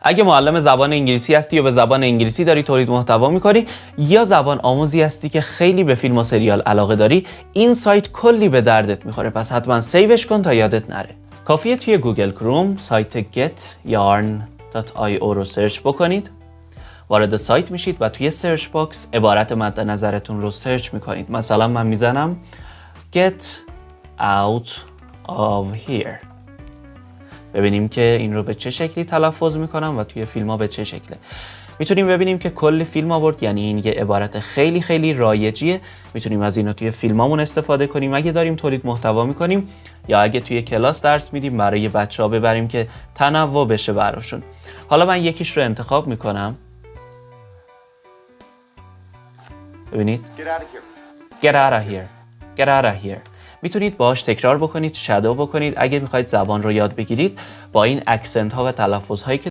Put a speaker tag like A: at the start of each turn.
A: اگه معلم زبان انگلیسی هستی یا به زبان انگلیسی داری تولید محتوا می‌کنی یا زبان آموزی هستی که خیلی به فیلم و سریال علاقه داری، این سایت کلی به دردت می‌خوره، پس حتما سیوش کن تا یادت نره. کافیه توی گوگل کروم سایت getyarn.io رو سرچ بکنید. وارد سایت میشید و توی سرچ باکس عبارت مد نظرتون رو سرچ می‌کنید. مثلا من میزنم get out of here. ببینیم که این رو به چه شکلی تلفظ میکنم و توی فیلم ها به چه شکله. میتونیم ببینیم که کل فیلم آورد، یعنی این یه عبارت خیلی خیلی رایجیه. میتونیم از اینو توی فیلمامون استفاده کنیم اگه داریم تولید محتوا میکنیم یا اگه توی کلاس درس میدیم برای بچه‌ها ببریم که تنوع بشه براشون. حالا من یکیش رو انتخاب میکنم. ببینید get out of here. Get out of here. میتونید باهاش تکرار بکنید، شادو بکنید. اگه میخواید زبان رو یاد بگیرید با این اکسنت ها و تلفظ هایی که